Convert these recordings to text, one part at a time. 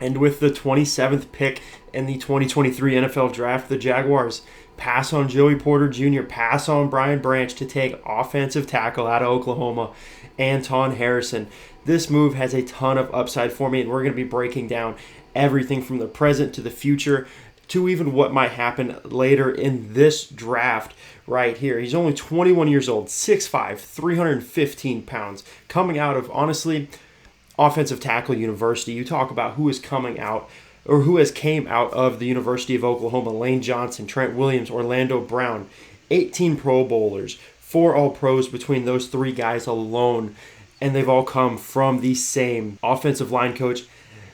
And with the 27th pick in the 2023 NFL Draft, the Jaguars pass on Joey Porter Jr., pass on Brian Branch to take offensive tackle out of Oklahoma, Anton Harrison. This move has a ton of upside for me, and we're going to be breaking down everything from the present to the future to even what might happen later in this draft right here. He's only 21 years old, 6'5", 315 pounds, coming out of, honestly, offensive tackle university. You talk about who is coming out or who has came out of the University of Oklahoma: Lane Johnson, Trent Williams, Orlando Brown, 18 Pro Bowlers, 4 All-Pros between those 3 guys alone, and they've all come from the same offensive line coach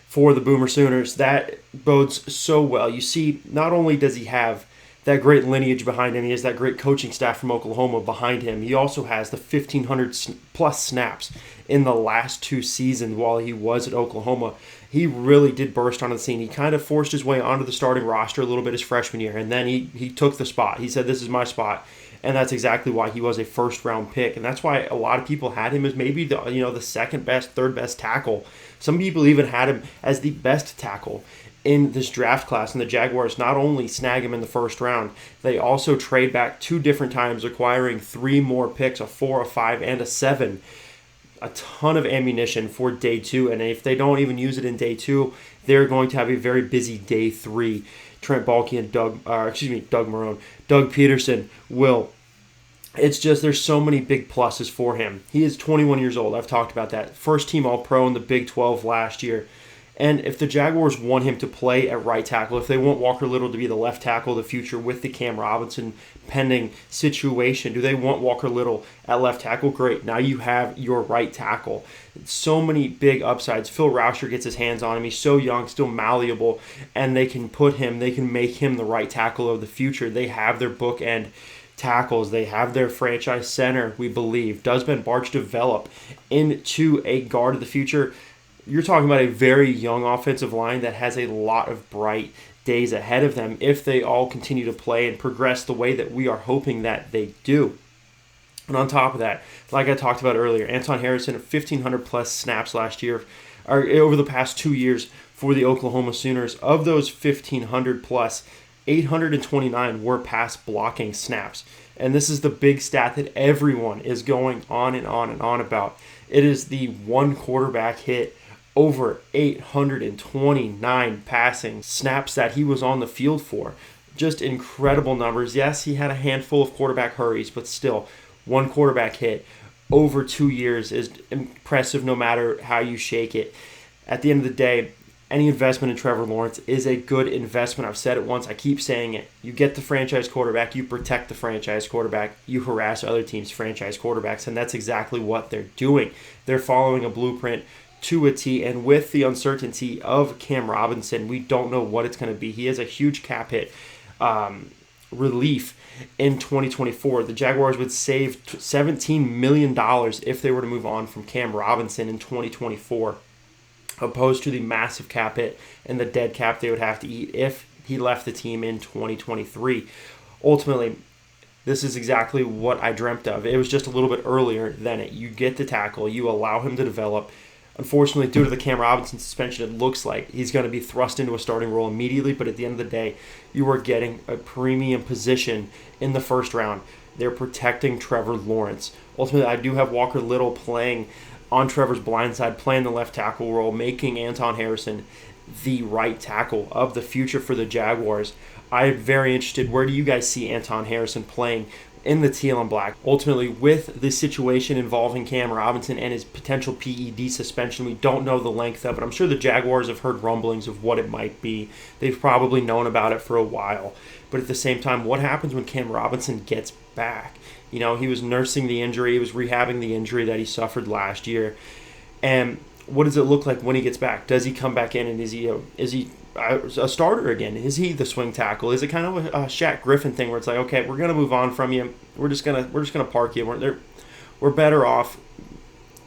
for the Boomer Sooners. That bodes so well. You see, not only does he have that great lineage behind him, he has that great coaching staff from Oklahoma behind him, he also has the 1,500 plus snaps in the last 2 seasons while he was at Oklahoma. He really did burst onto the scene. He kind of forced his way onto the starting roster a little bit his freshman year, and then he took the spot. He said, "This is my spot." And that's exactly why he was a first-round pick. And that's why a lot of people had him as maybe the second best, third best tackle. Some people even had him as the best tackle in this draft class. And the Jaguars not only snag him in the first round, they also trade back 2 different times, acquiring 3 more picks, a 4, a 5, and a 7. A ton of ammunition for day 2. And if they don't even use it in day 2, they're going to have a very busy day 3. Trent Baalke and Doug Peterson will. It's just there's so many big pluses for him. He is 21 years old. I've talked about that. First team All-Pro in the Big 12 last year. And if the Jaguars want him to play at right tackle, if they want Walker Little to be the left tackle of the future with the Cam Robinson pending situation, do they want Walker Little at left tackle? Great. Now you have your right tackle. So many big upsides. Phil Rauscher gets his hands on him. He's so young, still malleable, and they can make him the right tackle of the future. They have their bookend tackles. They have their franchise center, we believe. Does Ben Barch develop into a guard of the future? You're talking about a very young offensive line that has a lot of bright days ahead of them if they all continue to play and progress the way that we are hoping that they do. And on top of that, like I talked about earlier, Anton Harrison, 1,500 plus snaps last year, or over the past 2 years for the Oklahoma Sooners. Of those 1,500 plus, 829 were pass blocking snaps. And this is the big stat that everyone is going on and on and on about. It is the one quarterback hit over 829 passing snaps that he was on the field for. Just incredible numbers. Yes, he had a handful of quarterback hurries, but still, one quarterback hit over 2 years is impressive no matter how you shake it. At the end of the day, any investment in Trevor Lawrence is a good investment. I've said it once. I keep saying it. You get the franchise quarterback. You protect the franchise quarterback. You harass other teams' franchise quarterbacks, and that's exactly what they're doing. They're following a blueprint to a T, and with the uncertainty of Cam Robinson, we don't know what it's going to be. He has a huge cap hit relief in 2024. The Jaguars would save $17 million if they were to move on from Cam Robinson in 2024, opposed to the massive cap hit and the dead cap they would have to eat if he left the team in 2023. Ultimately, this is exactly what I dreamt of. It was just a little bit earlier than it. You get the tackle, you allow him to develop. Unfortunately, due to the Cam Robinson suspension, it looks like he's going to be thrust into a starting role immediately, but at the end of the day, you are getting a premium position in the first round. They're protecting Trevor Lawrence. Ultimately, I do have Walker Little playing on Trevor's blind side, playing the left tackle role, making Anton Harrison the right tackle of the future for the Jaguars. I'm very interested. Where do you guys see Anton Harrison playing in the teal and black? Ultimately, with the situation involving Cam Robinson and his potential PED suspension, we don't know the length of it. I'm sure the Jaguars have heard rumblings of what it might be. They've probably known about it for a while. But at the same time, what happens when Cam Robinson gets back? You know, he was nursing the injury. He was rehabbing the injury that he suffered last year. And what does it look like when he gets back? Does he come back in and is he a starter again? Is he the swing tackle? Is it kind of a Shaq Griffin thing where it's like, okay, we're gonna move on from you. We're just gonna park you. We're better off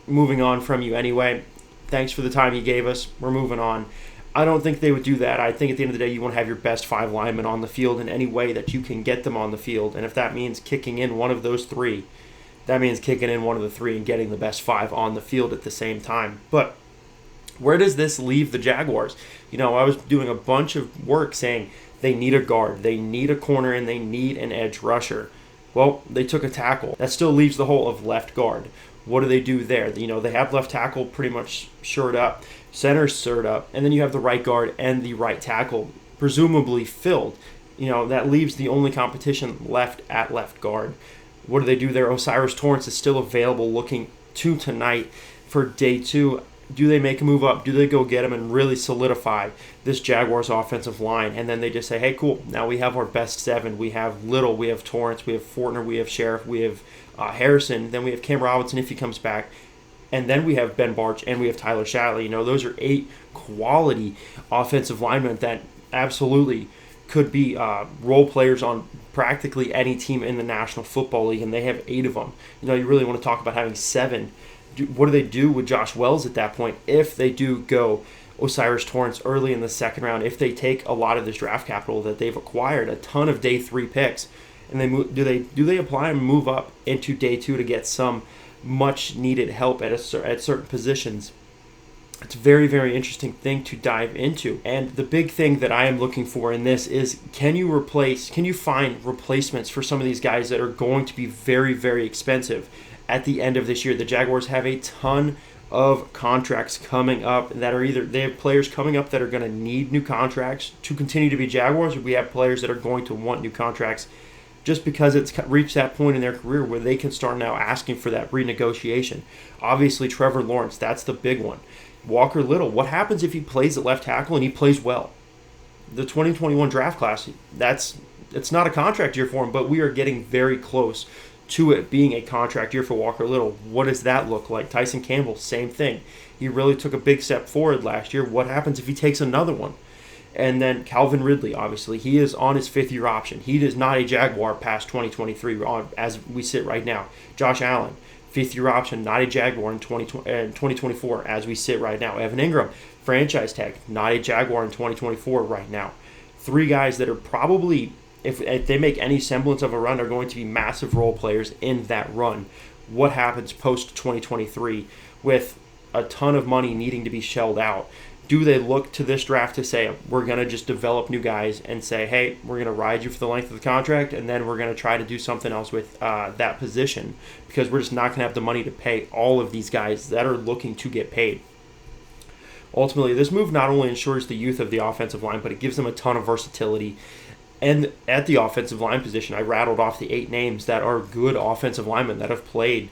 moving on from you anyway. Thanks for the time you gave us. We're moving on. I don't think they would do that. I think at the end of the day, you want to have your best 5 linemen on the field in any way that you can get them on the field. And if that means kicking in one of those 3, that means kicking in one of the 3 and getting the best 5 on the field at the same time. But Where does this leave the Jaguars? I was doing a bunch of work saying they need a guard, they need a corner, and they need an edge rusher. Well, they took a tackle. That still leaves the hole of left guard. What do they do there? They have left tackle pretty much shored up, center shored up, and then you have the right guard and the right tackle presumably filled. That leaves the only competition left at left guard. What do they do there? Torrence is still available looking to tonight for day 2. Do they make a move up? Do they go get him and really solidify this Jaguars offensive line? And then they just say, hey, cool, now we have our best 7. We have Little, we have Torrence, we have Fortner, we have Sheriff, we have Harrison, then we have Cam Robinson if he comes back, and then we have Ben Barch, and we have Tyler Shatley. Those are 8 quality offensive linemen that absolutely could be role players on practically any team in the National Football League, and they have 8 of them. You really want to talk about having 7. What do they do with Josh Wells at that point if they do go Torrence early in the second round, if they take a lot of this draft capital that they've acquired, a ton of day 3 picks, and do they apply and move up into day 2 to get some much needed help at certain positions? It's a very, very interesting thing to dive into. And the big thing that I am looking for in this is, can you find replacements for some of these guys that are going to be very, very expensive at the end of this year? The Jaguars have a ton of contracts coming up that are they have players coming up that are going to need new contracts to continue to be Jaguars, or we have players that are going to want new contracts just because it's reached that point in their career where they can start now asking for that renegotiation. Obviously, Trevor Lawrence, that's the big one. Walker Little, what happens if he plays at left tackle and he plays well? The 2021 draft class, it's not a contract year for him, but we are getting very close to it being a contract year for Walker Little. What does that look like? Tyson Campbell, same thing. He really took a big step forward last year. What happens if he takes another one? And then Calvin Ridley, obviously, he is on his 5th-year option. He is not a Jaguar past 2023 as we sit right now. Josh Allen, 5th-year option, not a Jaguar in 2024 as we sit right now. Evan Ingram, franchise tag, not a Jaguar in 2024 right now. 3 guys that are probably, if they make any semblance of a run, are going to be massive role players in that run. What happens post-2023 with a ton of money needing to be shelled out? Do they look to this draft to say, we're going to just develop new guys and say, hey, we're going to ride you for the length of the contract, and then we're going to try to do something else with that position because we're just not going to have the money to pay all of these guys that are looking to get paid? Ultimately, this move not only ensures the youth of the offensive line, but it gives them a ton of versatility. And at the offensive line position, I rattled off the 8 names that are good offensive linemen that have played,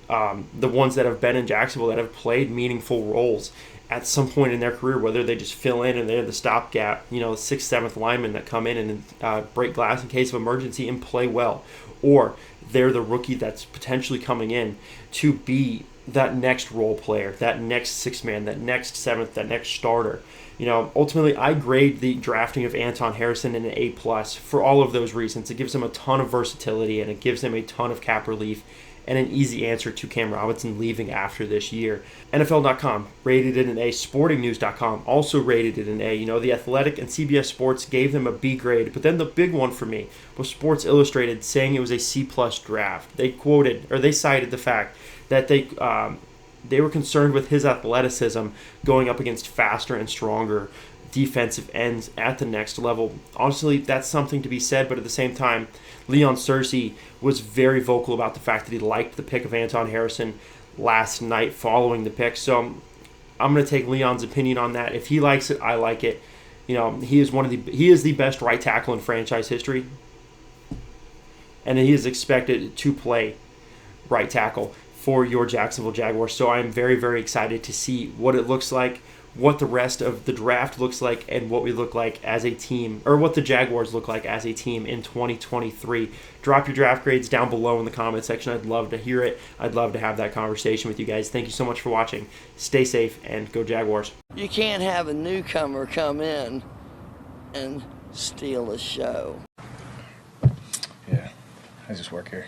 the ones that have been in Jacksonville that have played meaningful roles at some point in their career, whether they just fill in and they're the stopgap, 6th, 7th linemen that come in and break glass in case of emergency and play well, or they're the rookie that's potentially coming in to be that next role player, that next 6th man, that next 7th, that next starter. Ultimately, I grade the drafting of Anton Harrison an A+ for all of those reasons. It gives him a ton of versatility, and it gives him a ton of cap relief, and an easy answer to Cam Robinson leaving after this year. NFL.com rated it an A. SportingNews.com also rated it an A. The Athletic and CBS Sports gave them a B grade, but then the big one for me was Sports Illustrated saying it was a C+ draft. They cited the fact that they were concerned with his athleticism going up against faster and stronger defensive ends at the next level. Honestly, that's something to be said, but at the same time, Leon Searcy was very vocal about the fact that he liked the pick of Anton Harrison last night following the pick. So I'm going to take Leon's opinion on that. If he likes it, I like it. He is the best right tackle in franchise history, and he is expected to play right tackle for your Jacksonville Jaguars. So I'm very, very excited to see what it looks like, what the rest of the draft looks like, and what we look like as a team, or what the Jaguars look like as a team in 2023. Drop your draft grades down below in the comment section. I'd love to hear it. I'd love to have that conversation with you guys. Thank you so much for watching. Stay safe and go Jaguars. You can't have a newcomer come in and steal the show. Yeah, I just work here.